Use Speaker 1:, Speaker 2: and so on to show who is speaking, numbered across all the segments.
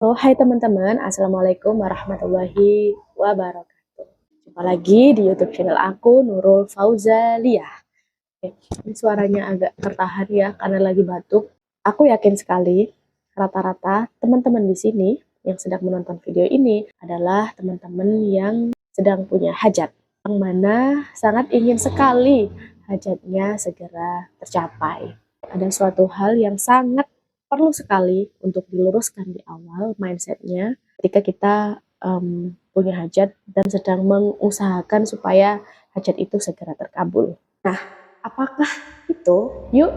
Speaker 1: Oh, hai teman-teman, Assalamualaikum warahmatullahi wabarakatuh. Jumpa lagi di YouTube channel aku, Nurul Fauzaliyah. Oke, ini suaranya agak tertahan ya, karena lagi batuk. Aku yakin sekali, rata-rata teman-teman di sini yang sedang menonton video ini adalah teman-teman yang sedang punya hajat, yang mana sangat ingin sekali hajatnya segera tercapai. Ada suatu hal yang sangat perlu sekali untuk diluruskan di awal mindsetnya ketika kita punya hajat dan sedang mengusahakan supaya hajat itu segera terkabul. Nah, apakah itu? Yuk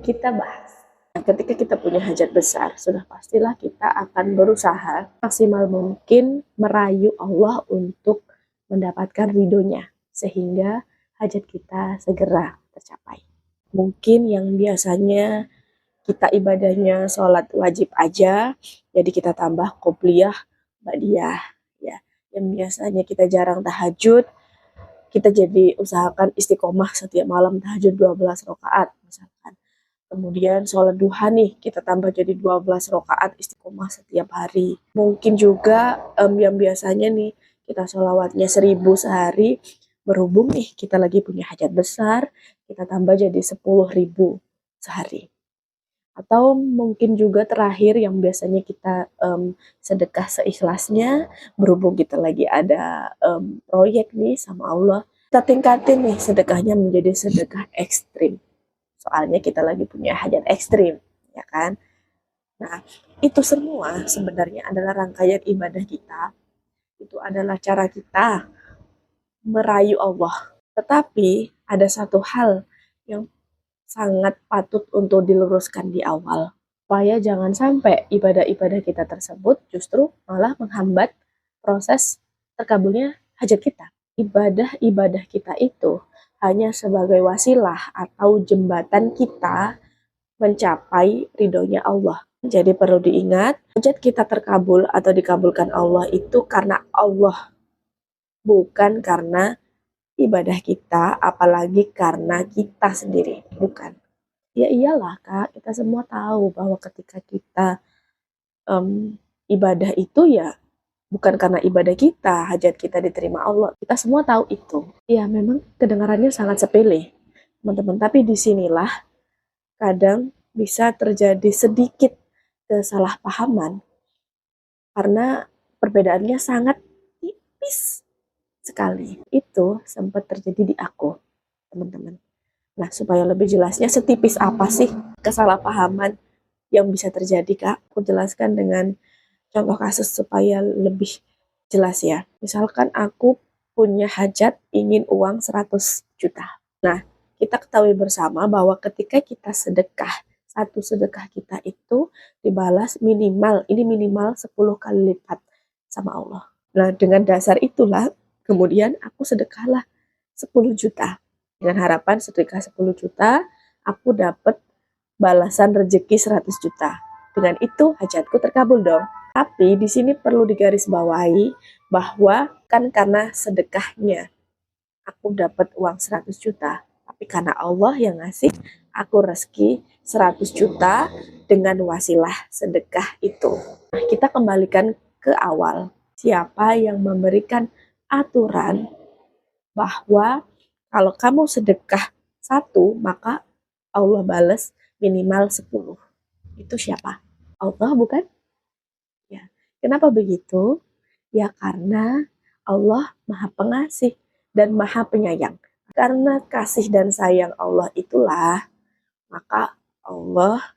Speaker 1: kita bahas. Nah, ketika kita punya hajat besar, sudah pastilah kita akan berusaha maksimal mungkin merayu Allah untuk mendapatkan ridhonya, sehingga hajat kita segera tercapai. Mungkin yang biasanya kita ibadahnya sholat wajib aja, jadi kita tambah qobliyah, ba'diyah, ya. Yang biasanya kita jarang tahajud, kita jadi usahakan istiqomah setiap malam tahajud 12 rakaat misalkan. Kemudian sholat duha nih, kita tambah jadi 12 rakaat istiqomah setiap hari. Mungkin juga yang biasanya nih, kita sholawatnya 1000 sehari, berhubung nih kita lagi punya hajat besar, kita tambah jadi 10.000 sehari. Atau mungkin juga terakhir yang biasanya kita sedekah seikhlasnya, berhubung kita lagi ada proyek nih sama Allah, kita tingkatin nih sedekahnya menjadi sedekah ekstrim. Soalnya kita lagi punya hajat ekstrim, ya kan? Nah, itu semua sebenarnya adalah rangkaian ibadah kita. Itu adalah cara kita merayu Allah. Tetapi ada satu hal yang sangat patut untuk diluruskan di awal, supaya jangan sampai ibadah-ibadah kita tersebut justru malah menghambat proses terkabulnya hajat kita. Ibadah-ibadah kita itu hanya sebagai wasilah atau jembatan kita mencapai ridhonya Allah. Jadi perlu diingat, hajat kita terkabul atau dikabulkan Allah itu karena Allah, bukan karena ibadah kita, apalagi karena kita sendiri, bukan. Ya iyalah Kak, kita semua tahu bahwa ketika kita ibadah itu ya bukan karena ibadah kita, hajat kita diterima Allah. Kita semua tahu itu. Ya memang kedengarannya sangat sepele, teman-teman. Tapi disinilah kadang bisa terjadi sedikit kesalahpahaman karena perbedaannya sangat tipis sekali. Itu sempat terjadi di aku, teman-teman. Nah, supaya lebih jelasnya, setipis apa sih kesalahpahaman yang bisa terjadi, Kak? Aku jelaskan dengan contoh kasus supaya lebih jelas ya. Misalkan aku punya hajat ingin uang 100 juta. Nah, kita ketahui bersama bahwa ketika kita sedekah, satu sedekah kita itu dibalas minimal, ini minimal 10 kali lipat sama Allah. Nah, dengan dasar itulah, kemudian aku sedekahlah 10 juta. Dengan harapan sedekah 10 juta, aku dapat balasan rezeki 100 juta. Dengan itu hajatku terkabul dong. Tapi di sini perlu digarisbawahi bahwa kan karena sedekahnya aku dapat uang 100 juta, tapi karena Allah yang ngasih aku rezeki 100 juta dengan wasilah sedekah itu. Nah, kita kembalikan ke awal. Siapa yang memberikan aturan bahwa kalau kamu sedekah 1, maka Allah balas minimal 10. Itu siapa? Allah bukan? Ya. Kenapa begitu? Ya karena Allah Maha Pengasih dan Maha Penyayang. Karena kasih dan sayang Allah itulah, maka Allah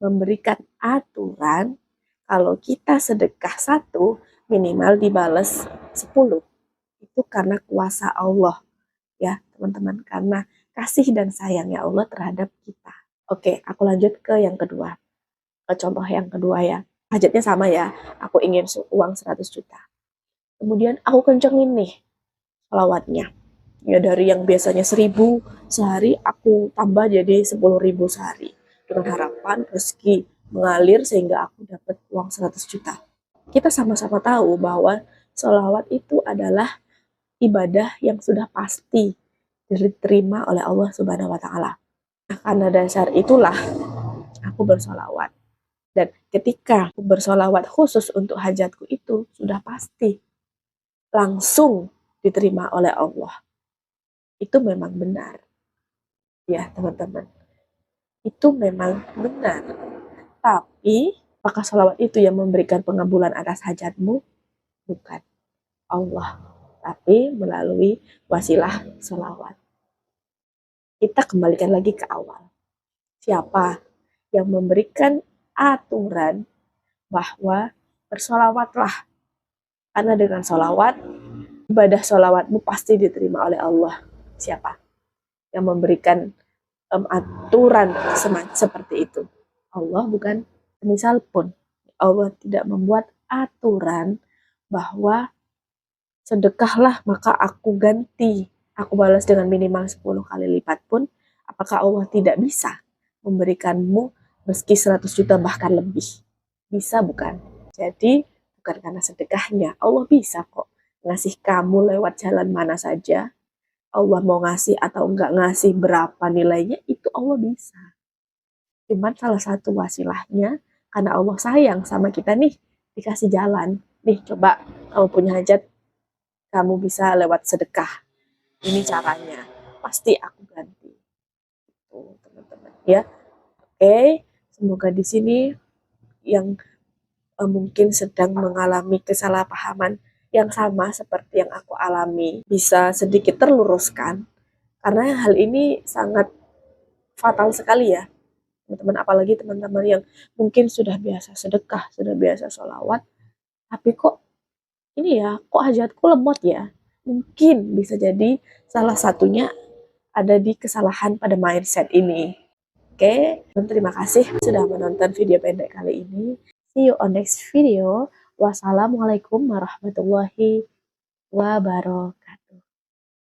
Speaker 1: memberikan aturan kalau kita sedekah 1, minimal dibalas 10. Itu karena kuasa Allah, ya teman-teman, karena kasih dan sayangnya Allah terhadap kita. Oke, aku lanjut ke yang kedua, ke contoh yang kedua ya. Hajatnya sama ya, aku ingin uang 100 juta. Kemudian aku kencengin nih selawatnya. Ya dari yang biasanya 1000 sehari, aku tambah jadi 10.000 sehari. Dengan harapan rezeki mengalir sehingga aku dapat uang 100 juta. Kita sama-sama tahu bahwa sholawat itu adalah ibadah yang sudah pasti diterima oleh Allah Subhanahu wa Ta'ala. Nah, karena dasar itulah aku bersolawat. Dan ketika aku bersolawat khusus untuk hajatku itu, sudah pasti langsung diterima oleh Allah. Itu memang benar. Ya, teman-teman. Itu memang benar. Tapi, apakah sholawat itu yang memberikan pengabulan atas hajatmu? Bukan Allah. Tapi melalui wasilah sholawat. Kita kembalikan lagi ke awal. Siapa yang memberikan aturan bahwa bersolawatlah. Karena dengan sholawat, ibadah sholawatmu pasti diterima oleh Allah. Siapa yang memberikan aturan seperti itu? Allah, bukan? Misal pun Allah tidak membuat aturan bahwa sedekahlah maka aku ganti, aku balas dengan minimal 10 kali lipat pun, apakah Allah tidak bisa memberikanmu meski 100 juta bahkan lebih? Bisa, bukan? Jadi bukan karena sedekahnya, Allah bisa kok ngasih kamu lewat jalan mana saja. Allah mau ngasih atau enggak ngasih, berapa nilainya, itu Allah bisa. Cuman salah satu wasilahnya, karena Allah sayang sama kita nih, dikasih jalan. Nih, coba kamu punya hajat, kamu bisa lewat sedekah. Ini caranya. Pasti aku ganti. Tuh, teman-teman. Ya, oke. Semoga di sini yang mungkin sedang mengalami kesalahpahaman yang sama seperti yang aku alami bisa sedikit terluruskan. Karena hal ini sangat fatal sekali ya, teman-teman, apalagi teman-teman yang mungkin sudah biasa sedekah, sudah biasa sholawat, tapi kok ini ya, kok hajatku lemot ya. Mungkin bisa jadi salah satunya ada di kesalahan pada mindset ini. Oke, dan terima kasih sudah menonton video pendek kali ini. See you on next video. Wassalamualaikum warahmatullahi wabarakatuh.